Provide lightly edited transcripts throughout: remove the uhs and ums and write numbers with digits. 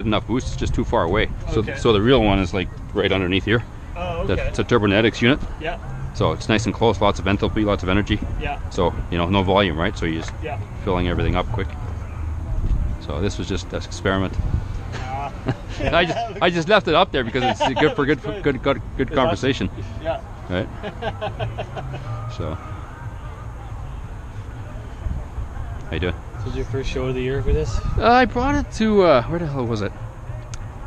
enough boost, it's just too far away. Okay. So the real one is like right underneath here. Oh, okay. It's a turbonetics unit. Yeah. So it's nice and close, lots of enthalpy, lots of energy. Yeah. So, you know, no volume, right? So you're just Yeah. filling everything up quick. So this was just an experiment. I just left it up there because it's good for good conversation. Yeah. Right. So. How you doing? This was your first show of the year for this? I brought it to where the hell was it?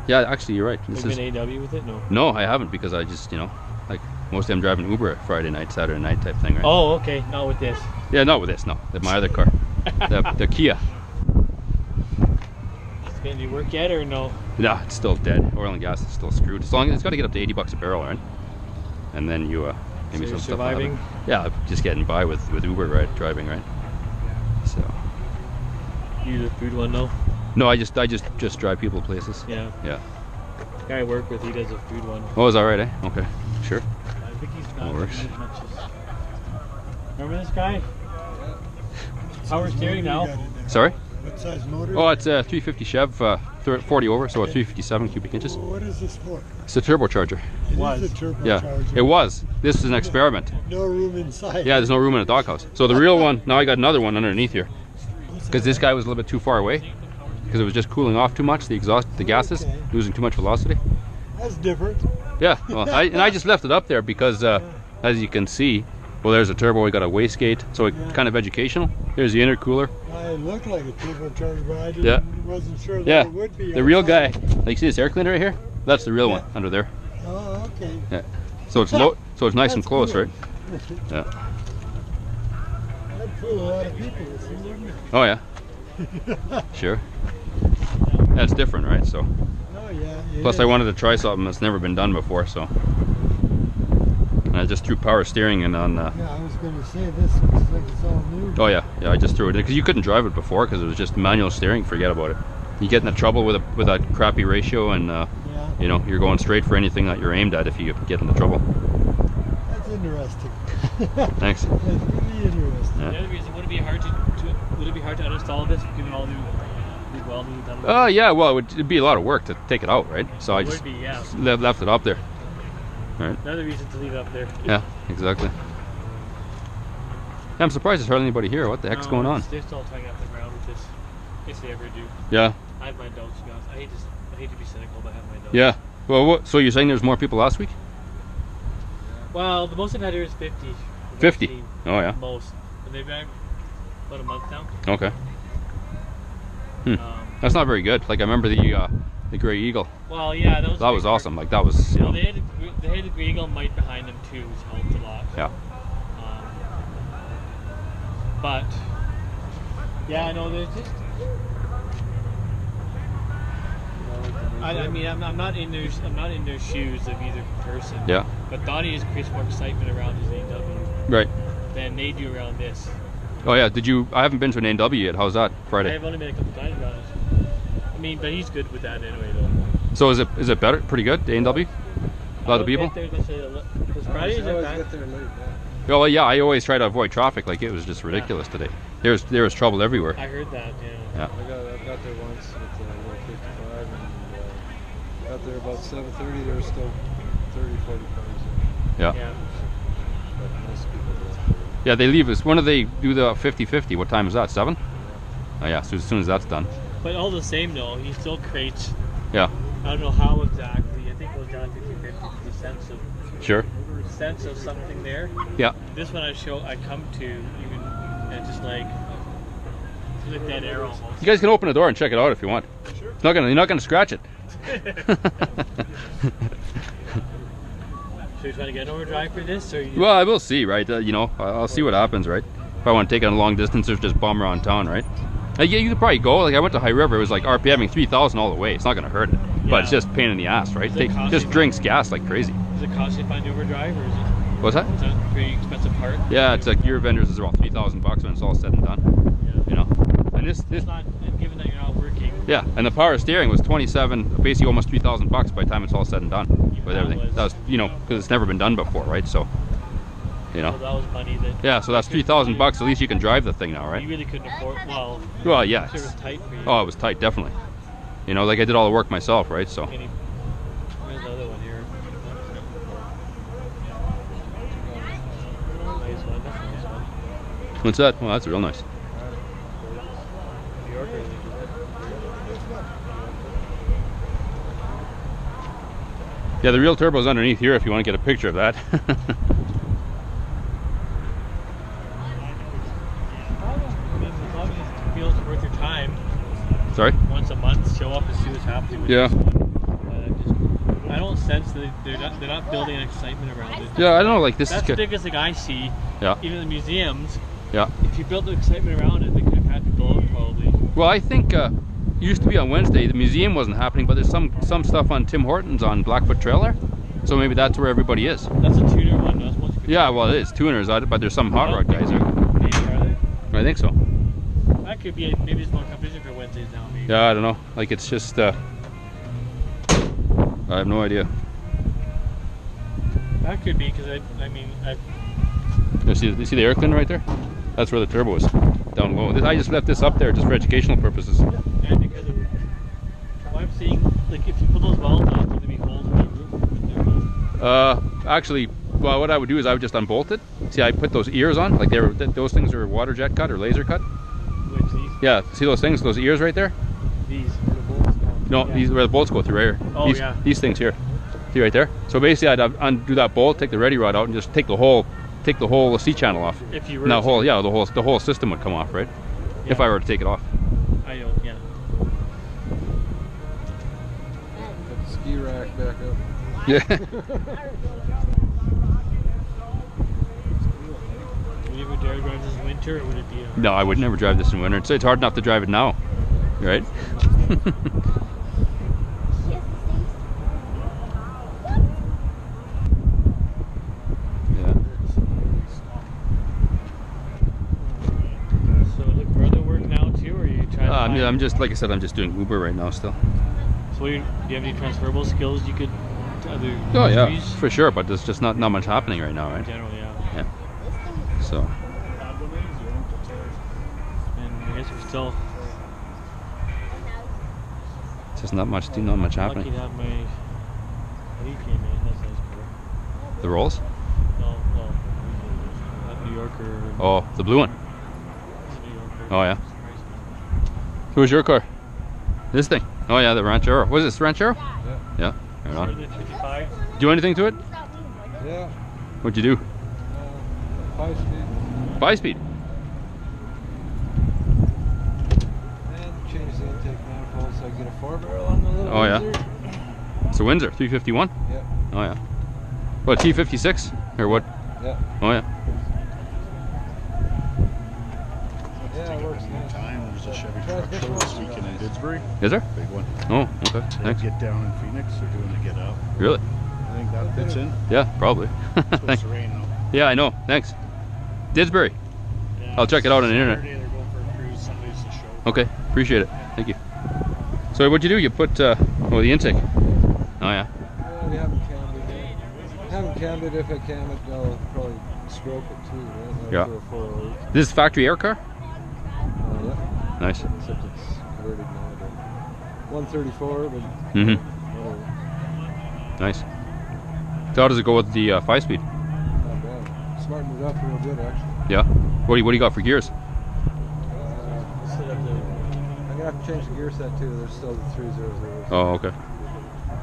Yeah, actually, you're right. Have you been AW with it? No. No, I haven't, because I just, you know, like mostly I'm driving Uber Friday night, Saturday night type thing, right? Oh, okay. Not with this. Yeah, not with this. No, my other car, the Kia. Is it going to do work yet or no? No, it's still dead. Oil and gas is still screwed. As long as it's got to get up to $80 a barrel, right? And then you maybe so some stuff. Surviving. Yeah, just getting by with Uber driving, right? So. You the food one though? No, I just drive people places. Yeah. Yeah. The guy I work with, he does a food one. Oh, is that right? Eh? Okay. Sure. I think he's not That works. as much as... Remember this guy? Power steering now. Sorry? What size motor? Oh, it's a 350 Chev, 40 over, so a 357 cubic inches. What is this for? It's a turbocharger. It Was. is a turbocharger. Yeah, it was. This is an experiment. No room inside. Yeah, there's no room in a doghouse. So the real one, now I got another one underneath here. Because this guy was a little bit too far away. Because it was just cooling off too much, the exhaust, the gases, Okay. losing too much velocity. That's different. Yeah, well, I just left it up there because, as you can see, well, there's a turbo, we got a wastegate, so it's kind of educational. There's the intercooler. It looked like a turbocharger, but I wasn't sure that Yeah, it would be. the real guy, like you see this air cleaner right here? That's the real one under there. Oh, okay. Yeah. So it's low, so it's nice and That's close, cool. right? Yeah. That'd fool a lot of people, wouldn't it? Oh yeah. Sure. That's different, right? So. Oh, yeah. Plus, I wanted to try something that's never been done before, so. And I just threw power steering in on. Yeah, I was going to say this looks like it's all new. Oh yeah, I just threw it in because you couldn't drive it before because it was just manual steering. Forget about it. You get into trouble with a crappy ratio, and you know, you're going straight for anything that you're aimed at if you get into trouble. That's interesting. Thanks. That's really interesting. Yeah. The other reason, would it be hard to uninstall this, given all new welding done? Yeah, well, it'd be a lot of work to take it out, right? So I It just would be, yeah. left it up there. All right. Another reason to leave it up there. Yeah, exactly. Yeah, I'm surprised there's hardly anybody here. What the heck's going on? They're still trying out the ground with this, if they ever do. Yeah. I have my doubts, to be honest. I hate to be cynical, but I have my doubts. Yeah. Well, so you're saying there's more people last week? Well, the most I've had here is 50. 50? Oh, yeah. Most. And they've been about a month now. Okay. That's not very good. Like, I remember the Grey Eagle. Well, yeah, that was awesome. Like, that was, you know. Well, they had the Grey Eagle mite behind them too, which helped a lot. Yeah. But yeah, I know there's just. I mean, I'm not in their shoes of either person. Yeah. But Donnie has creates more excitement around his AW Right. than they do around this. Oh yeah. I haven't been to an AW yet. How's that Friday? I've only been a couple times around it. I mean, but he's good with that anyway, though. So is it better? Pretty good? The AW? A lot of people? Because Friday is bad. Oh well, yeah. I always try to avoid traffic. Like, it was just ridiculous today. There was trouble everywhere. I heard that. Yeah. I got there once with little 55 and got there about 7:30. There were still 30, 40 cars there. Yeah. Yeah. But most people don't. Yeah, they leave us. When do they do the 50-50? What time is that? 7? Oh yeah. So as soon as that's done. But all the same, though, he still creates. Yeah. I don't know how exactly. I think it was down 50-50. The sense of something there. Yeah. This one I come to even and just like dead air almost. You guys can open the door and check it out if you want. Sure. You're not gonna scratch it. So you're trying to get an overdrive for this, or you? Well, I will see, right? You know, I'll see what happens, right? If I want to take it on a long distance or just bomb around town, right? Yeah, you could probably go. Like, I went to High River, it was like RPMing 3,000 all the way. It's not gonna hurt it, but it's just a pain in the ass, right? Just drinks gas like crazy. Is it costly to find overdrive, or is it? What's that? Is that a pretty expensive part? Yeah, it's like your vendors is around $3,000 when it's all said and done. Yeah. You know, and this. It's not, and given that you're not working. Yeah, and the power steering was 27, basically almost $3,000 by the time it's all said and done with everything. That was, you know, because it's never been done before, right? So, you know. So that was money that. Yeah, so that's $3,000. At least you can drive the thing now, right? You really couldn't afford. Well. Well, yeah. It was tight for you. Oh, it was tight, definitely. You know, like I did all the work myself, right? So. Where's the other one here? Nice one. That's a nice one. What's that? Well, that's real nice. New Yorker. Yeah, the real turbo's underneath here if you want to get a picture of that. As long as it feels worth your time. Sorry? Once a month, show up and see what's happening with Yeah. I don't sense that they're not building an excitement around it. Yeah, I don't know, like this That's is the good. biggest thing I see. Yeah. Even the museums. Yeah. If you built the excitement around it, they could have had people out probably. Well, I think it used to be on Wednesday. The museum wasn't happening, but there's some stuff on Tim Hortons on Blackfoot Trail there. So maybe that's where everybody is. That's a tuner one. That's what you could Yeah, well, it is tuners, but there's some hot rod guys there. Maybe are they? I think so. That could be. Maybe it's more competition for Wednesdays now. Maybe. Yeah, I don't know. Like it's just. I have no idea. That could be because You see the air cleaner right there? That's where the turbo is, down low. I just left this up there just for educational purposes. Yeah, because what I'm seeing, like if you put those valves on, there's gonna be holes in the roof. Actually, well, what I would do is I would just unbolt it. See, I put those ears on, like those things are water jet cut or laser cut. Which these? Yeah, see those things, those ears right there? These. No, Yeah. these where the bolts go through right here. Oh, these, yeah. These things here. See right there? So basically I'd undo that bolt, take the ready rod out and just take the whole C channel off. If you were and that to- whole, yeah, the whole system would come off, right? Yeah. If I were to take it off. I don't. Yeah. Put the ski rack back up. Yeah. Would you ever dare drive this in winter, or would it be? No, I would never drive this in winter. It's hard enough to drive it now, right? So look for other work now too, or are you trying? I'm just, like I said, I'm just doing Uber right now still. So do you have any transferable skills you could to other Oh yeah, industries? for sure, but there's just not much happening right now, In right? general, yeah. Yeah. So, And I guess we're still just not much lucky happening. to have my lead came in. That's nice car. The rolls? No, that New Yorker. Oh, the blue one. It's a New Yorker. Oh yeah. It's nice, man. Who's your car? This thing? Oh yeah, the Ranchero. What is this, Ranchero? Yeah. Yeah. Right Started on. at 55. Do anything to it? Yeah. What'd you do? 5-speed. 5-speed. And change the intake manifold so I get a 4-barrel on the little Oh, yeah. Windsor. It's a Windsor 351. Yeah. Oh yeah. What, T56 or what? Yeah. Oh yeah. Yeah, it works nice. Time there's a Chevy truck show this weekend in Didsbury. Is there? Big one. Oh, okay. They Thanks. get down in Phoenix. They're doing the get out. Really? I think that fits in. Yeah, probably. It's supposed Thanks. to rain though. Yeah, I know. Thanks. Didsbury. Yeah, I'll check it out on the internet. Saturday they're going for a cruise. Sunday's the show. Okay, appreciate it. Thank you. So what'd you do? You put the intake. Oh yeah. Well, we haven't cammed it yet. Haven't cammed it. If I cam it, I'll probably stroke it too, right? Yeah. Do a 408. This is factory air car? Yeah. Nice. Except it's converted now to 134, but Mm-hmm. whatever. Nice. So how does it go with the 5-speed? Not bad. Smartened it up real good, actually. Yeah. What do you got for gears? Instead of the I'm gonna have to change the gear set too. There's still the 300s. Oh, okay.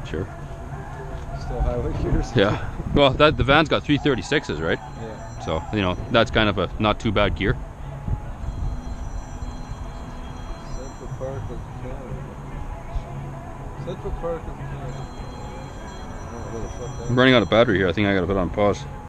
Sure. Still highway gears. Yeah. Well, the van's got 336s, right? Yeah. So, you know, that's kind of a not too bad gear. Central Park of Canada. Central Park of Canada. I don't know where the fuck that I'm running out of battery here. I think I gotta put it on pause.